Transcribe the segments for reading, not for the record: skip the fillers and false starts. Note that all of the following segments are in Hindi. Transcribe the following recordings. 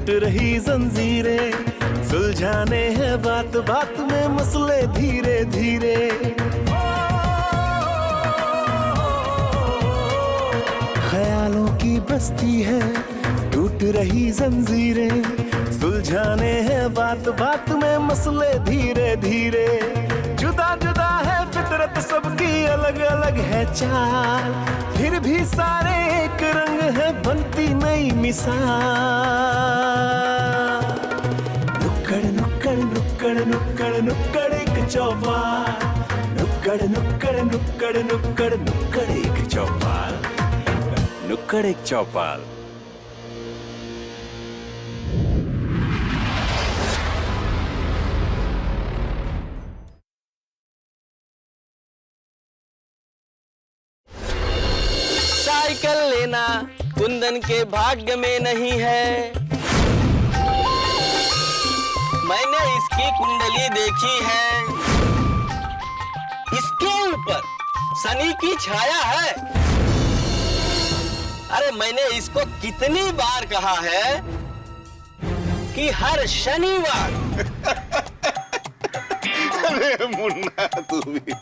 टूट रही जंजीरें, सुलझाने हैं बात बात में मसले धीरे धीरे। ख्यालों की बस्ती है, टूट रही जंजीरें, सुलझाने हैं बात बात में मसले धीरे धीरे। जुदा जुदा है फितरत सबकी, अलग अलग है चाल, फिर भी सारे एक रंग है, बनती नई मिसाल। नुक्कड़ नुक्कड़ नुक्कड़ नुक्कड़ नुक्कड़ एक चौपाल, नुक्कड़ नुक्कड़ नुक्कड़ नुक्कड़ नुक्कड़ एक चौपाल, नुक्कड़ एक चौपाल। साइकिल लेना कुंदन के भाग्य में नहीं है। मैंने इसकी कुंडली देखी है, इसके ऊपर शनि की छाया है। अरे मैंने इसको कितनी बार कहा है कि हर शनिवार अरे मुन्ना तू भी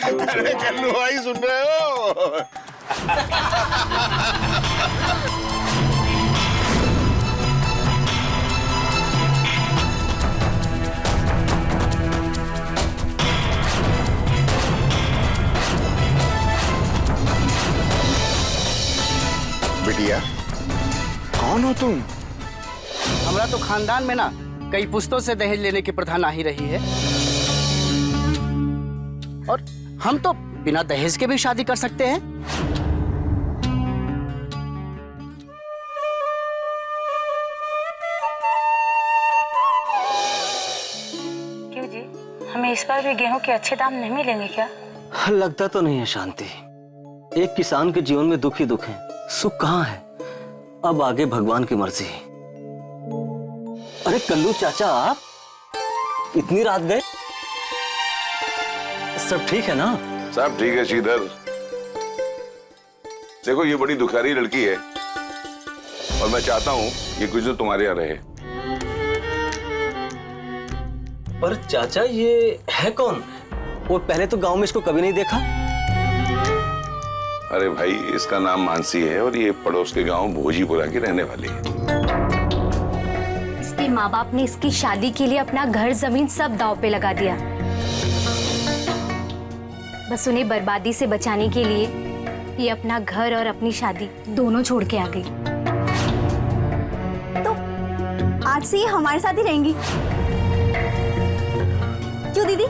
अरे कल्लू भाई सुन रहे हो? बिटिया कौन हो तुम? हमारा तो खानदान में ना कई पुश्तों से दहेज लेने की प्रथा आ ही रही है, और हम तो बिना दहेज के भी शादी कर सकते हैं। क्यों जी, हमें इस बार भी गेहूं के अच्छे दाम नहीं मिलेंगे क्या? लगता तो नहीं है शांति। एक किसान के जीवन में दुख ही दुख है, सुख कहाँ है? अब आगे भगवान की मर्जी। अरे कल्लू चाचा, आप इतनी रात गए? सब ठीक है ना? सब ठीक है श्रीधर। देखो ये बड़ी दुखारी लड़की है और मैं चाहता हूँ ये कुछ दिन तुम्हारे यहाँ रहे। पर चाचा ये है कौन? और पहले तो गांव में इसको कभी नहीं देखा। अरे भाई इसका नाम मानसी है और ये पड़ोस के गांव भोजीपुरा की रहने वाली है। इसके माँ बाप ने इसकी शादी के लिए अपना घर जमीन सब दांव पे लगा दिया। बस उन्हें बर्बादी से बचाने के लिए ये अपना घर और अपनी शादी दोनों छोड़ के आ गई। तो आज से ये हमारे साथ ही रहेंगी, क्यों दीदी?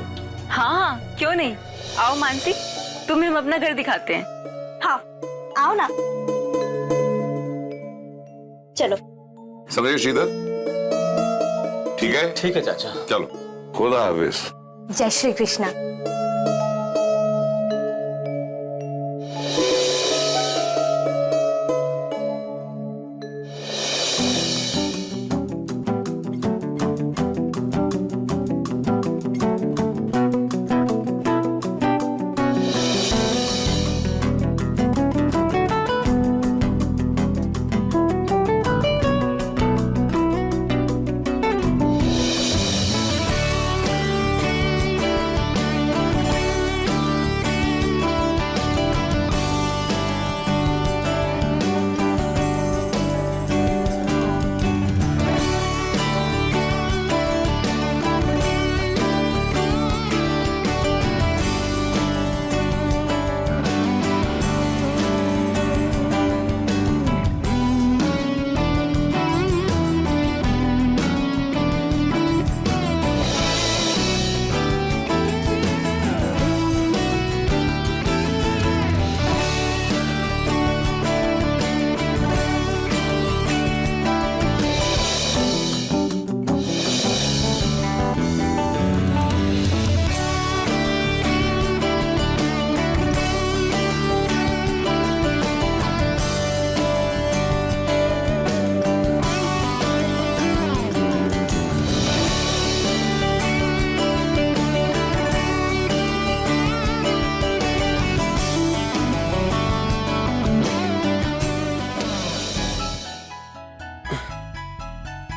हाँ हाँ, क्यों नहीं। आओ मानसी, तुम्हें हम अपना घर दिखाते हैं। हाँ आओ ना, चलो। समझे श्रीधर? ठीक है? ठीक है चाचा। चलो, खुदा हाफिज। जय श्री कृष्णा।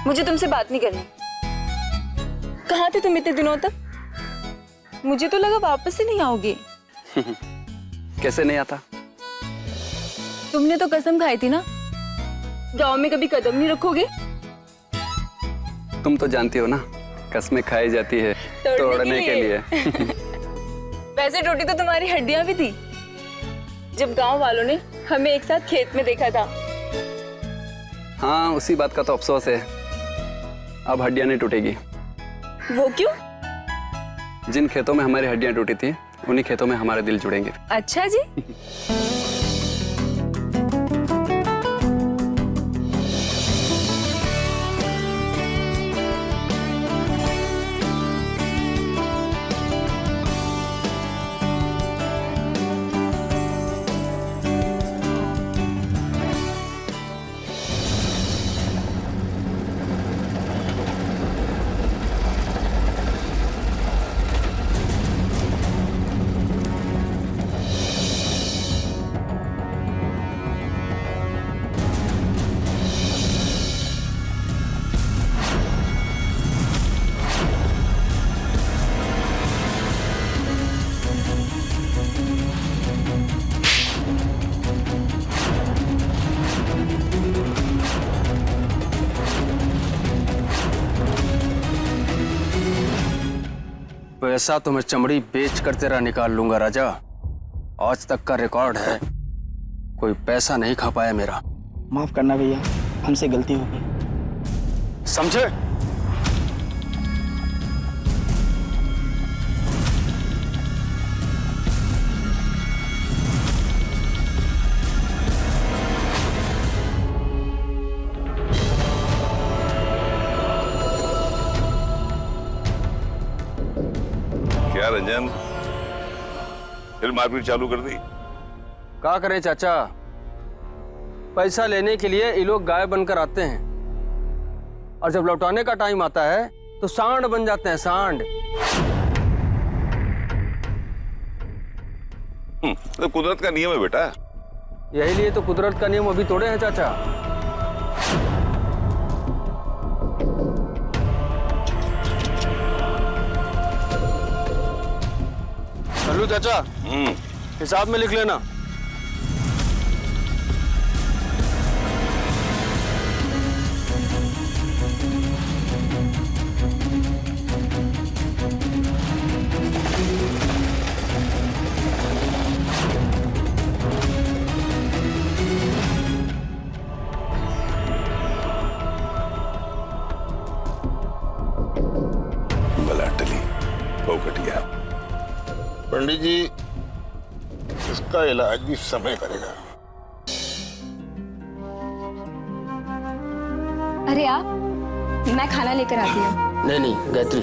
मुझे तुमसे बात नहीं करनी। कहाँ थे तुम इतने दिनों तक? मुझे तो लगा वापस ही नहीं आओगे। कैसे नहीं आता? तुमने तो कसम खाई थी ना, गांव में कभी कदम नहीं रखोगे। तुम तो जानती हो ना, कसमें खाई जाती है तोड़ने के लिए। वैसे टूटी तो तुम्हारी हड्डियां भी थी जब गांव वालों ने हमें एक साथ खेत में देखा था। हाँ, उसी बात का तो अफसोस है, अब हड्डियां नहीं टूटेगी। वो क्यों? जिन खेतों में हमारी हड्डियां टूटी थी, उन्हीं खेतों में हमारे दिल जुड़ेंगे। अच्छा जी। पैसा तो मैं चमड़ी बेच कर तेरा निकाल लूंगा राजा। आज तक का रिकॉर्ड है, कोई पैसा नहीं खा पाया मेरा। माफ करना भैया, हमसे गलती हो गई। समझे? क्या रंजन, फिर मारपीट चालू कर दी? क्या करें चाचा, पैसा लेने के लिए ये लोग गाय बनकर आते हैं और जब लौटाने का टाइम आता है तो सांड बन जाते हैं, सांड। तो कुदरत का नियम है बेटा। यही लिए तो कुदरत का नियम अभी तोड़े हैं चाचा। चलो चाचा, हिसाब में लिख लेना। बलाटली फोकटिया। पंडित जी, इसका इलाज भी समय करेगा। अरे आप, मैं खाना लेकर आती हूँ। नहीं नहीं गायत्री,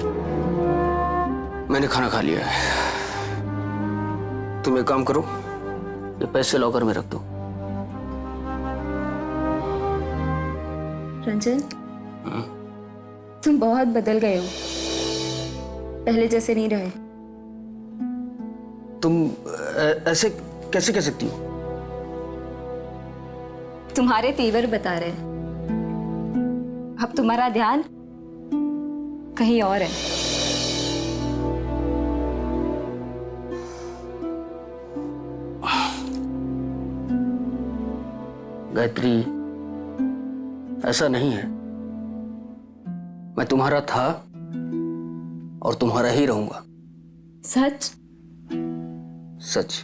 मैंने खाना खा लिया है। तुम एक काम करो, ये पैसे लॉकर में रख दो। रंजन, तुम बहुत बदल गए हो, पहले जैसे नहीं रहे। तुम ऐसे कैसे कह सकती हो? तुम्हारे तेवर बता रहे हैं। अब तुम्हारा ध्यान कहीं और है। गायत्री, ऐसा नहीं है। मैं तुम्हारा था और तुम्हारा ही रहूंगा। सच? सच।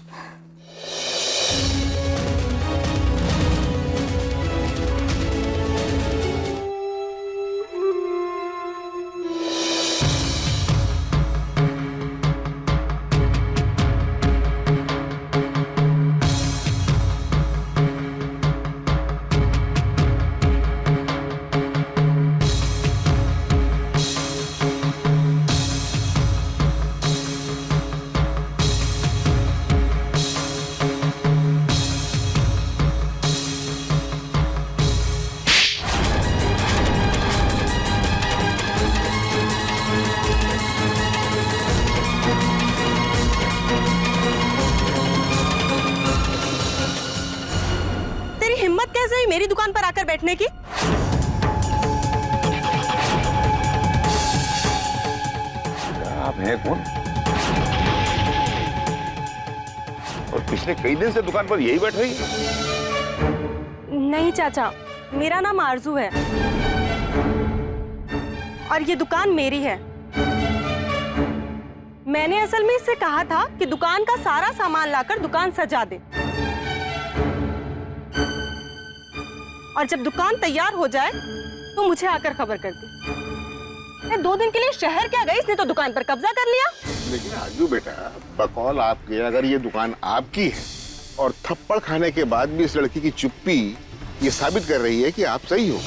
मेरी दुकान पर आकर बैठने की। आप हैं कौन? और पिछले कई दिन से दुकान पर यही बैठ रही है? नहीं चाचा, मेरा नाम आरजू है और ये दुकान मेरी है। मैंने असल में इससे कहा था कि दुकान का सारा सामान लाकर दुकान सजा दे, और जब दुकान तैयार हो जाए तो मुझे आकर खबर कर दे। मैं 2 दिन के लिए शहर क्या गई, इसने तो दुकान पर कब्जा कर लिया। लेकिन आजू बेटा, बकौल आपके, अगर ये दुकान आपकी है और थप्पड़ खाने के बाद भी इस लड़की की चुप्पी ये साबित कर रही है कि आप सही हो,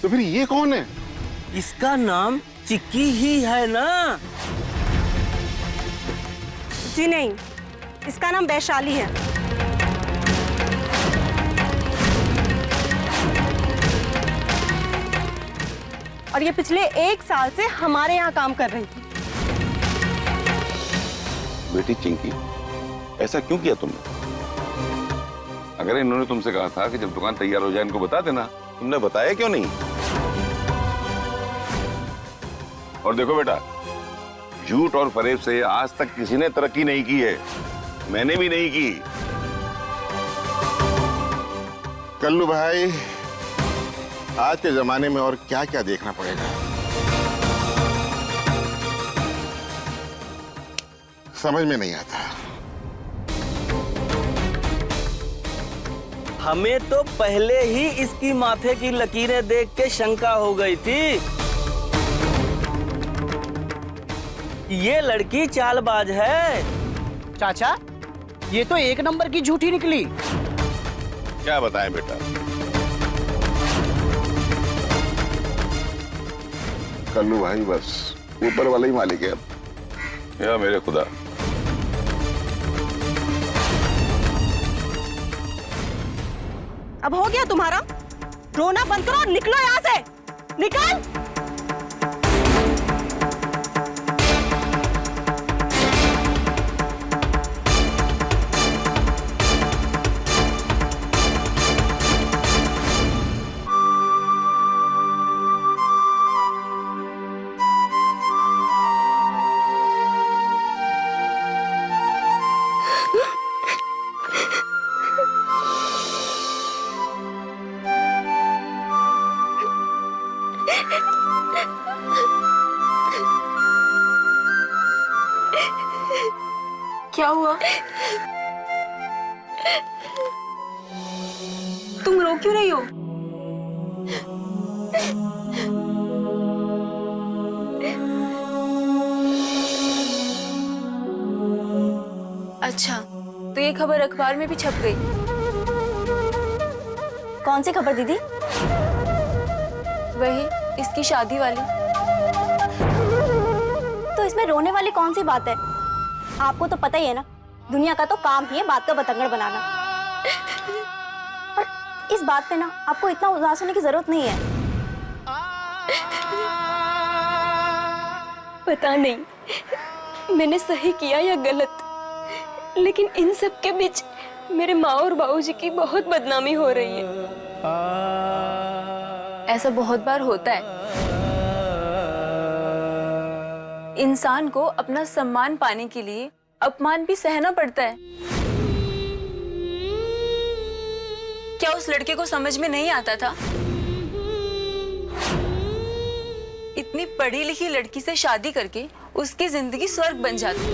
तो फिर ये कौन है? इसका नाम चिक्की ही है ना? जी नहीं, इसका नाम वैशाली है। और ये पिछले 1 साल से हमारे यहाँ काम कर रही थी। बेटी चिंकी, ऐसा क्यों किया तुमने? अगर इन्होंने तुमसे कहा था कि जब दुकान तैयार हो जाए इनको बता देना, तुमने बताया क्यों नहीं? और देखो बेटा, झूठ और फरेब से आज तक किसी ने तरक्की नहीं की है, मैंने भी नहीं की। कल्लू भाई, आज के जमाने में और क्या क्या देखना पड़ेगा, समझ में नहीं आता। हमें तो पहले ही इसकी माथे की लकीरें देख के शंका हो गई थी। ये लड़की चालबाज है। चाचा, ये तो 1 नंबर की झूठी निकली। क्या बताएं बेटा? कल्लू भाई, बस ऊपर वाला ही मालिक है अब। या मेरे खुदा, अब हो गया तुम्हारा, रोना बंद करो और निकलो यहाँ से। निकल। क्या हुआ? तुम रो क्यों रही हो? अच्छा, तो ये खबर अखबार में भी छप गई। कौन सी खबर दीदी? वही, इसकी शादी वाली। तो इसमें रोने वाली कौन सी बात है? आपको तो पता ही है ना, दुनिया का तो काम ही है बात का बतंगड़ बनाना। और इस बात पे ना आपको इतना उदास होने की जरूरत नहीं है। पता नहीं मैंने सही किया या गलत, लेकिन इन सब के बीच मेरे माँ और बाबूजी की बहुत बदनामी हो रही है। ऐसा बहुत बार होता है। इंसान को अपना सम्मान पाने के लिए अपमान भी सहना पड़ता है। क्या उस लड़के को समझ में नहीं आता था? इतनी पढ़ी लिखी लड़की से शादी करके उसकी जिंदगी स्वर्ग बन जाती।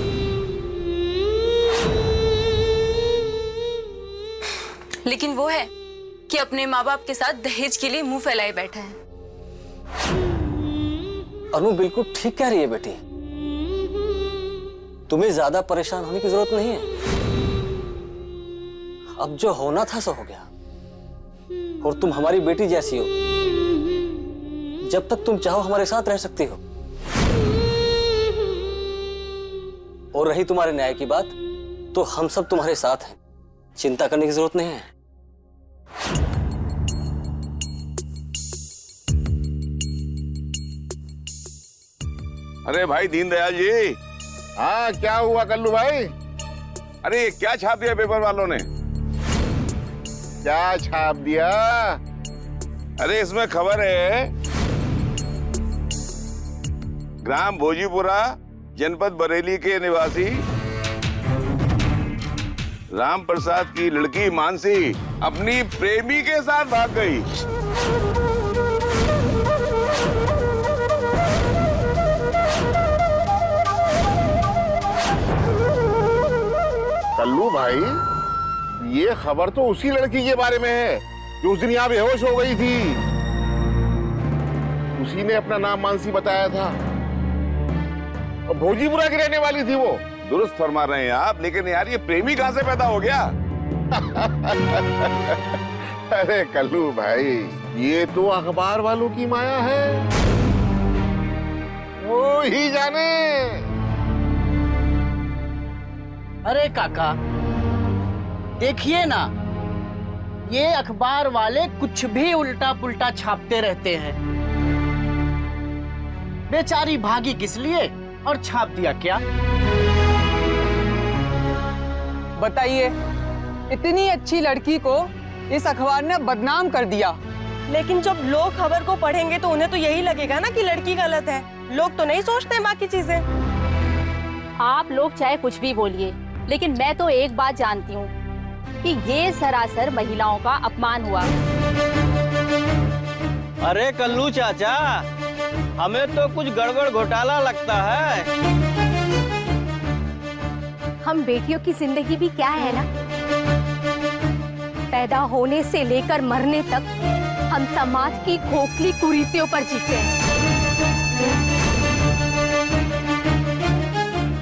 लेकिन वो है कि अपने माँ बाप के साथ दहेज के लिए मुंह फैलाए बैठा है। और वो बिल्कुल ठीक कह रही है बेटी, तुम्हें ज्यादा परेशान होने की जरूरत नहीं है। अब जो होना था सो हो गया, और तुम हमारी बेटी जैसी हो। जब तक तुम चाहो हमारे साथ रह सकती हो। और रही तुम्हारे न्याय की बात, तो हम सब तुम्हारे साथ हैं, चिंता करने की जरूरत नहीं है। अरे भाई दीनदयाल जी। हाँ, क्या हुआ कल्लू भाई? अरे ये क्या छाप दिया पेपर वालों ने? क्या छाप दिया? अरे इसमें खबर है ग्राम भोजीपुरा, जनपद बरेली के निवासी राम प्रसाद की लड़की मानसी अपनी प्रेमी के साथ भाग गई। कल्लू भाई, ये खबर तो उसी लड़की के बारे में है जो उस दिन यहाँ बेहोश हो गई थी। उसी ने अपना नाम मानसी बताया था और भोजीपुरा की रहने वाली थी वो। दुरुस्त फरमा रहे हैं आप, लेकिन यार ये प्रेमी कहां से पैदा हो गया? अरे कल्लू भाई, ये तो अखबार वालों की माया है, वो ही जाने। अरे काका, देखिए ना, ये अखबार वाले कुछ भी उल्टा पुल्टा छापते रहते हैं। बेचारी भागी किस लिए और छाप दिया क्या? बताइए, इतनी अच्छी लड़की को इस अखबार ने बदनाम कर दिया। लेकिन जब लोग खबर को पढ़ेंगे तो उन्हें तो यही लगेगा ना कि लड़की गलत है। लोग तो नहीं सोचते बाकी चीजें। आप लोग चाहे कुछ भी बोलिए, लेकिन मैं तो एक बात जानती हूँ कि ये सरासर महिलाओं का अपमान हुआ। अरे कल्लू चाचा, हमें तो कुछ गड़बड़ घोटाला लगता है। हम बेटियों की जिंदगी भी क्या है ना, पैदा होने से लेकर मरने तक हम समाज की खोखली कुरीतियों पर जीते हैं।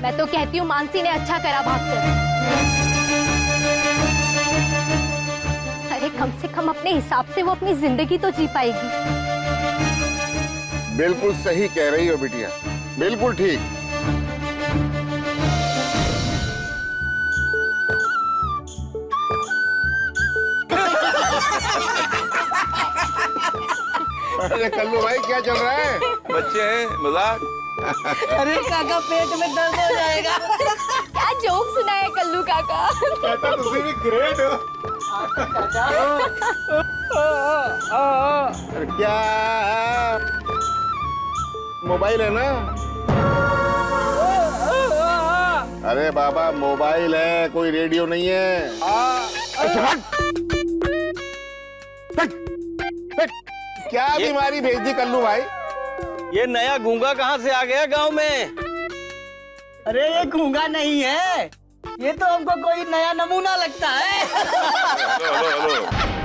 मैं तो कहती हूँ मानसी ने अच्छा करा भागकर। अरे कम से कम अपने हिसाब से वो अपनी जिंदगी तो जी पाएगी। बिल्कुल सही कह रही हो बिटिया, बिल्कुल ठीक। अरे कल्लू भाई, क्या चल रहा है? बच्चे हैं, मजाक। अरे काका, पेट में दर्द हो जाएगा। क्या जोक सुना है कल्लू काका? कहता तुझे भी ग्रेट हो। अरे क्या है? मोबाइल है ना? अरे बाबा, मोबाइल है, कोई रेडियो नहीं है। क्या बीमारी भेज दी कल्लू भाई? ये नया गूंगा कहाँ से आ गया गांव में? अरे ये गूंगा नहीं है, ये तो हमको कोई नया नमूना लगता है। हेलो,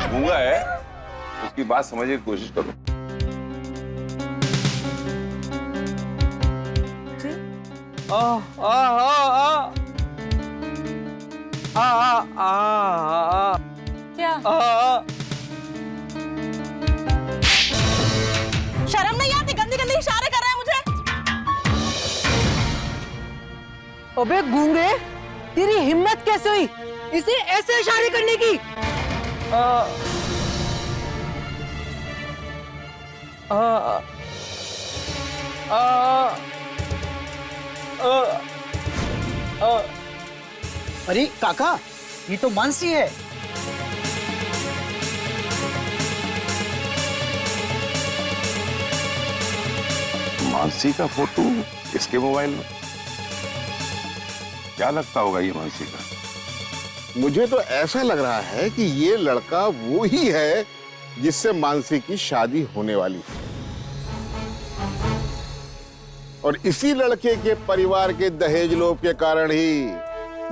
गूंगा है, उसकी बात समझने की कोशिश करो। क्या? शर्म नहीं आती? गंदी गंदी इशारे कर रहा है मुझे। अबे गूंगे, तेरी हिम्मत कैसे हुई इसे ऐसे इशारे करने की? अरे काका, ये तो मानसी है। मानसी का फोटो इसके मोबाइल में? क्या लगता होगा ये मानसी का? मुझे तो ऐसा लग रहा है कि ये लड़का वो ही है जिससे मानसी की शादी होने वाली है, और इसी लड़के के परिवार के दहेज लोभ के कारण ही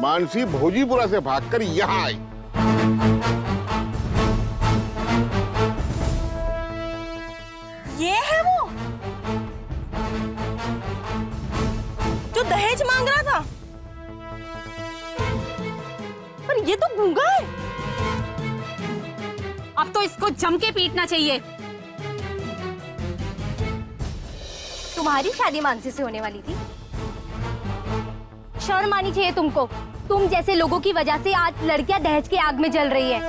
मानसी भोजीपुरा से भागकर यहाँ आई। ये है वो जो दहेज मांग रहा था? पर ये तो गूंगा है। अब तो इसको जम के पीटना चाहिए। तुम्हारी शादी मानसी से होने वाली थी? शर्म आनी चाहिए तुमको। तुम जैसे लोगों की वजह से आज लड़कियां दहेज के आग में जल रही हैं।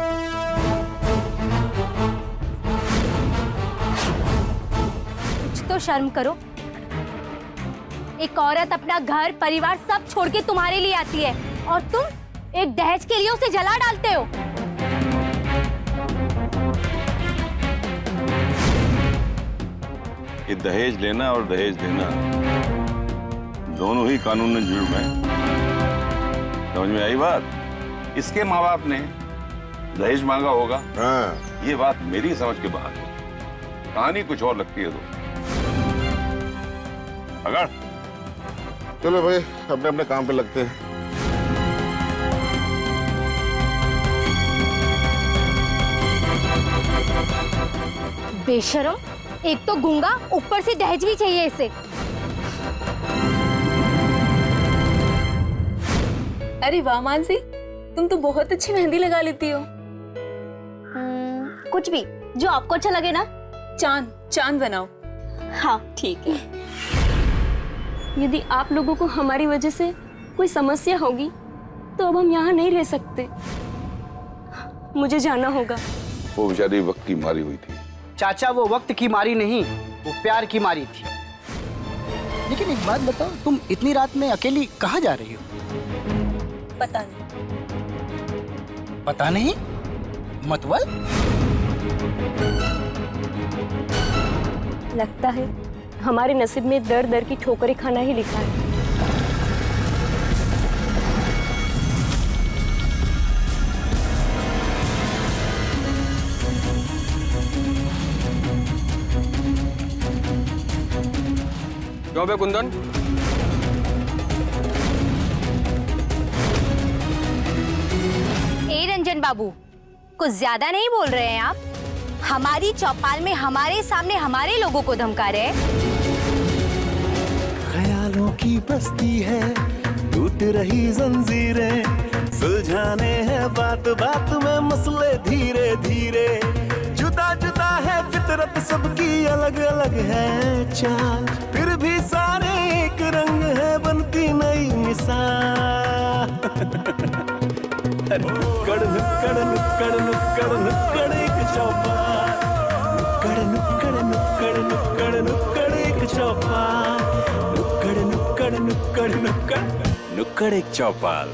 कुछ तो शर्म करो। एक औरत अपना घर परिवार सब छोड़ के तुम्हारे लिए आती है और तुम एक दहेज के लिए उसे जला डालते हो। ये दहेज लेना और दहेज देना दोनों ही कानूनी जुर्म है। समझ में आई बात? इसके माँ बाप ने दहेज मांगा होगा। हाँ। ये बात मेरी समझ के बाहर है। कहानी कुछ और लगती है। तो अगर चलो भाई अपने अपने काम पे लगते हैं। बेशरम, एक तो गूंगा, ऊपर से दहेज भी चाहिए इसे। अरे वाह मानसी, तुम तो बहुत अच्छी मेहंदी लगा लेती हो। कुछ भी जो आपको अच्छा लगे ना। चांद चांद बनाओ। हाँ ठीक है। यदि आप लोगों को हमारी वजह से कोई समस्या होगी तो अब हम यहाँ नहीं रह सकते। मुझे जाना होगा। वो बेचारी वक्त की मारी हुई थी। चाचा, वो वक्त की मारी नहीं, वो प्यार की मारी थी। लेकिन एक बात बताओ, तुम इतनी रात में अकेली कहाँ जा रही हो? पता नहीं। पता नहीं मतलब? लगता है हमारे नसीब में दर दर की ठोकरें खाना ही लिखा है। क्यों बे कुंदन? ए रंजन बाबू, कुछ ज्यादा नहीं बोल रहे हैं आप? हमारी चौपाल में हमारे सामने हमारे लोगों को धमका रहे हैं। ख्यालों की बस्ती है, टूट रही जंजीरें, सुलझाने हैं बात बात में मसले धीरे धीरे। जुदा जुदा है फितरत सबकी, अलग अलग है चाल, फिर भी सारे एक रंग है, बनती नई मिसाल। नुक्कड़ नुक्कड़ नुक्कड़ नुक्कड़ नुक्कड़ एक चौपाल, नुक्कड़ नुक्कड़ नुक्कड़ नुक्कड़ नुक्कड़ एक चौपाल, नुक्कड़ नुक्कड़ नुक्कड़ नुक्कड़ नुक्कड़ एक चौपाल।